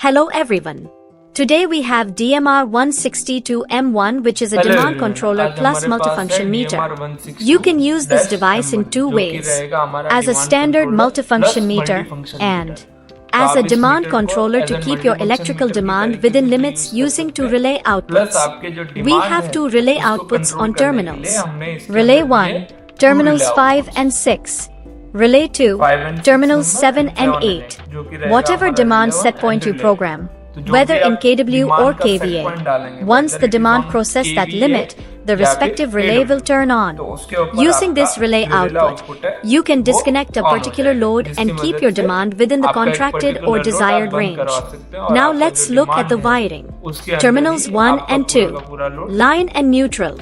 Hello everyone. Today we have DMR162M1, which is a demand controller plus multifunction meter. You can use this device in two ways: as a standard multifunction meter and as a demand controller to keep your electrical demand within limits using two relay outputs. We have two relay outputs on terminals. Relay 1, terminals 5 and 6. Relay 2, terminals 7 and 8. Whatever demand set point you program, whether in kW or kVA, once the demand crosses that limit, the respective relay will turn on. Using this relay output, you can disconnect a particular load and keep your demand within the contracted or desired range. Now let's look at the wiring. Terminals 1 and 2, line and neutral,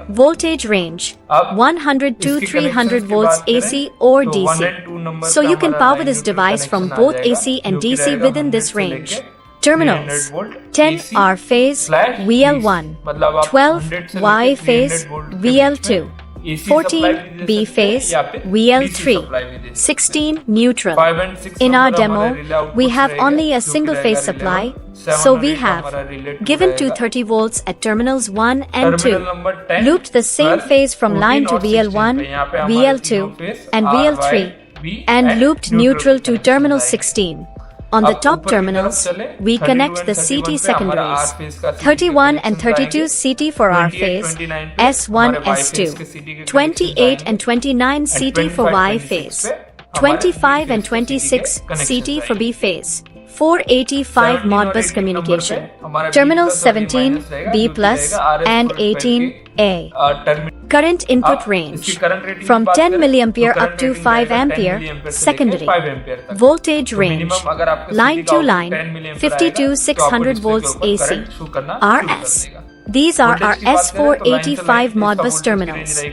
voltage range 100 to 300 volts AC or DC. So you can power this device from both AC and DC within this range. Terminals 10 R phase VL1, 12 Y phase VL2, 14 B phase VL3, 16 neutral. In our demo, we have only a single phase supply, so we have given 230 volts at terminals 1 and 2, looped the same phase from line to VL1, VL2 and VL3, and looped neutral to terminal 16. On the top terminals, we connect the CT secondaries, 31 and 32 CT for R phase, S1, S2, 28 and 29 CT for Y phase, 25 and 26 CT for B phase, 485 Modbus communication, terminals 17, B plus, and 18, A. Current input range from 10 mA up to 5 A, secondary. Voltage range, line to line, 50 to 600 volts AC, RS. These are our S485 Modbus terminals.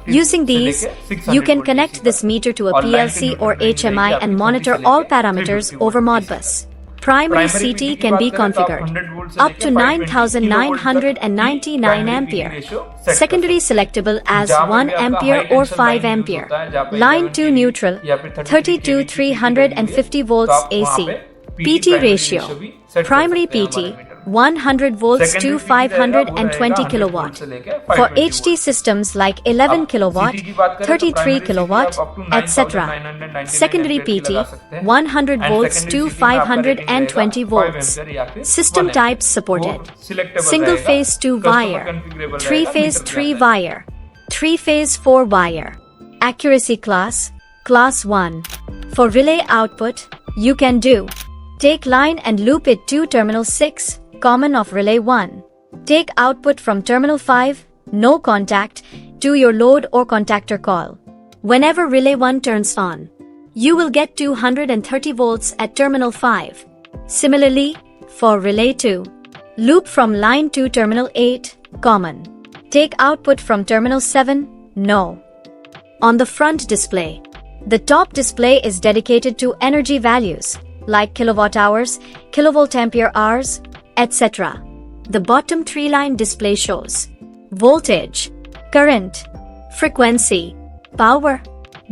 Using these, you can connect this meter to a PLC or HMI and monitor all parameters over Modbus. Primary CT can be configured up to 9999 ampere. Secondary selectable as 1 ampere or 5 ampere. Line to neutral, 30 to 350 volts AC. PT ratio. Primary PT, 100 volts to 520 kilowatt. For HT systems like 11 kilowatt, 33 kilowatt, etc. Secondary PT, 100 volts to 520 volts. System types supported: single phase 2 wire, 3 phase 3 wire, 3 phase 4 wire. Accuracy class, class 1. For relay output, you can do: take line and loop it to terminal 6, common of relay 1. Take output from terminal 5, no contact, to your load or contactor call. Whenever relay 1 turns on, you will get 230 volts at terminal 5. Similarly, for relay 2, loop from line to terminal 8, common. Take output from terminal 7, no. On the front display, the top display is dedicated to energy values like kilowatt hours, kilovolt ampere hours, etc. The bottom 3-line display shows voltage, current, frequency, power,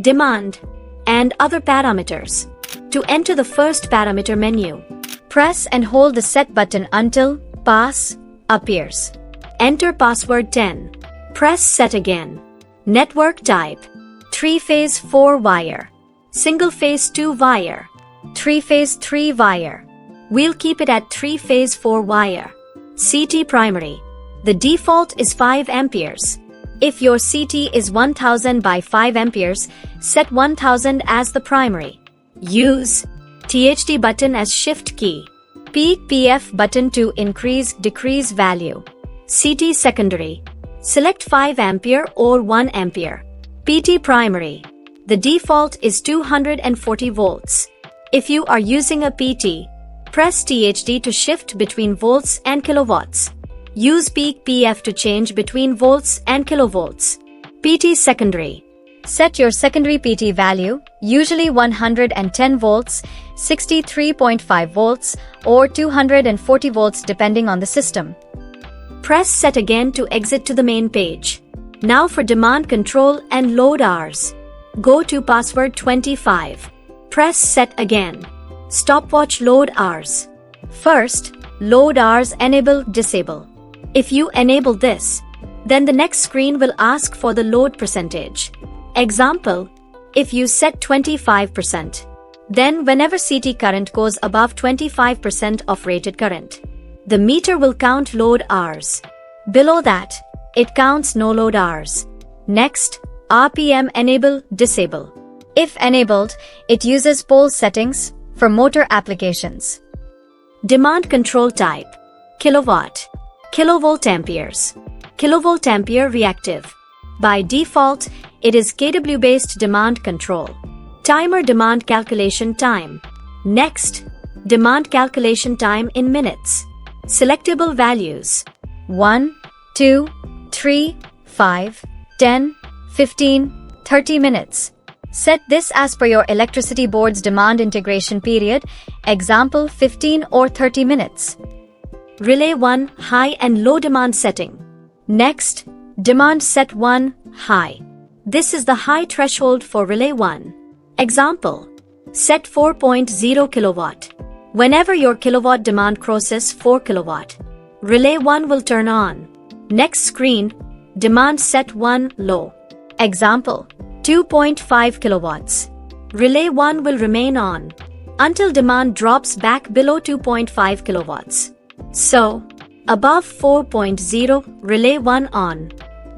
demand, and other parameters. To enter the first parameter menu, press and hold the set button until pass appears. Enter password 10. Press set again. Network type: 3-phase 4 wire, single phase 2 wire, 3-phase 3 wire. We'll keep it at 3-phase 4 wire. CT primary. The default is 5 amperes. If your CT is 1000 by 5 amperes, set 1000 as the primary. Use THD button as shift key. Peak PF button to increase/decrease value. CT secondary. Select 5 ampere or 1 ampere. PT primary. The default is 240 volts. If you are using a PT, press THD to shift between volts and kilowatts. Use peak PF to change between volts and kilovolts. PT secondary. Set your secondary PT value, usually 110 volts, 63.5 volts, or 240 volts depending on the system. Press set again to exit to the main page. Now for demand control and load hours. Go to password 25. Press set again. Stopwatch load hours. First, load hours enable disable. If you enable this, then the next screen will ask for the load percentage. Example, if you set 25%, then whenever CT current goes above 25% of rated current, the meter will count load hours. Below that, it counts no load hours. Next, RPM enable disable. If enabled, it uses pole settings for motor applications. Demand control type: kilowatt, kilovolt amperes, kilovolt ampere reactive. By default, it is kW-based demand control. Timer demand calculation time. Next, demand calculation time in minutes. Selectable values: 1, 2, 3, 5, 10, 15, 30 minutes. Set this as per your electricity board's demand integration period, example 15 or 30 minutes. Relay 1 high and low demand setting. Next, demand set 1 high. This is the high threshold for relay 1. Example, set 4.0 kilowatt. Whenever your kilowatt demand crosses 4 kilowatt, relay 1 will turn on. Next screen, demand set 1 low. Example, 2.5 kilowatts. Relay 1 will remain on until demand drops back below 2.5 kilowatts. So, above 4.0, relay 1 on.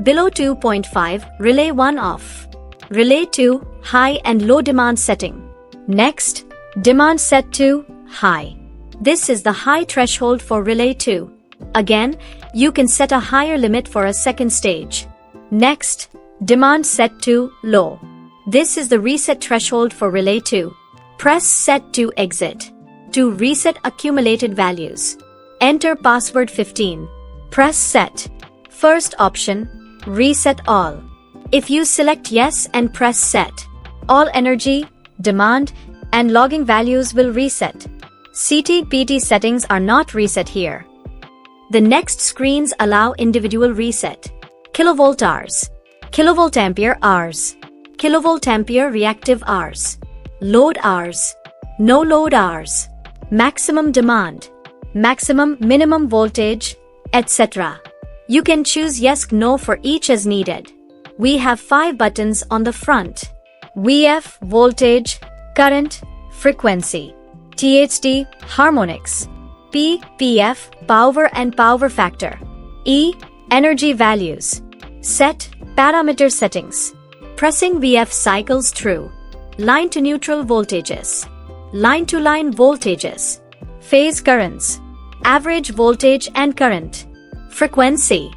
Below 2.5, relay 1 off. Relay 2, high and low demand setting. Next, demand set 2, high. This is the high threshold for relay 2. Again, you can set a higher limit for a second stage. Next, demand set to low. This is the reset threshold for relay 2. Press set to exit. To reset accumulated values, enter password 15. Press set. First option, reset all. If you select yes and press set, all energy, demand, and logging values will reset. CT/PT settings are not reset here. The next screens allow individual reset. Kilovolt hours, kilovolt ampere hours, kilovolt ampere reactive hours, load hours, no load hours, maximum demand, maximum minimum voltage, etc. You can choose yes, no for each as needed. We have 5 buttons on the front: VF, voltage, current, frequency, THD, harmonics, P, PF, power and power factor, E, energy values, set, parameter settings. Pressing VF cycles through line to neutral voltages, line to line voltages, phase currents, average voltage and current, frequency,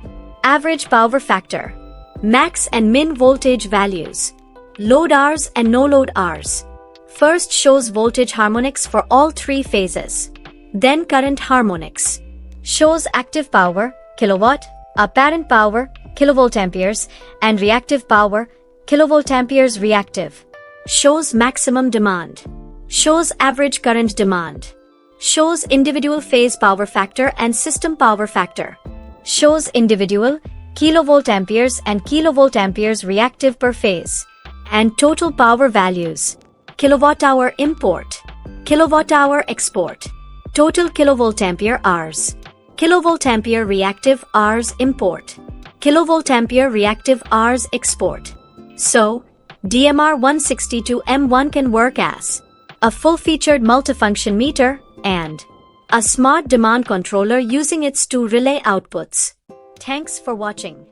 average power factor, max and min voltage values, load hours and no load hours. First shows voltage harmonics for all 3 phases. Then current harmonics. Shows active power, kilowatt, apparent power, kilovolt amperes, and reactive power, kilovolt amperes reactive. Shows maximum demand. Shows average current demand. Shows individual phase power factor and system power factor. Shows individual kilovolt amperes and kilovolt amperes reactive per phase. And total power values. Kilowatt hour import, kilowatt hour export, total kilovolt ampere hours, kilovolt ampere reactive hours import, kilovolt ampere reactive hours export. So, DMR162M1 can work as a full-featured multifunction meter and a smart demand controller using its 2 relay outputs. Thanks for watching.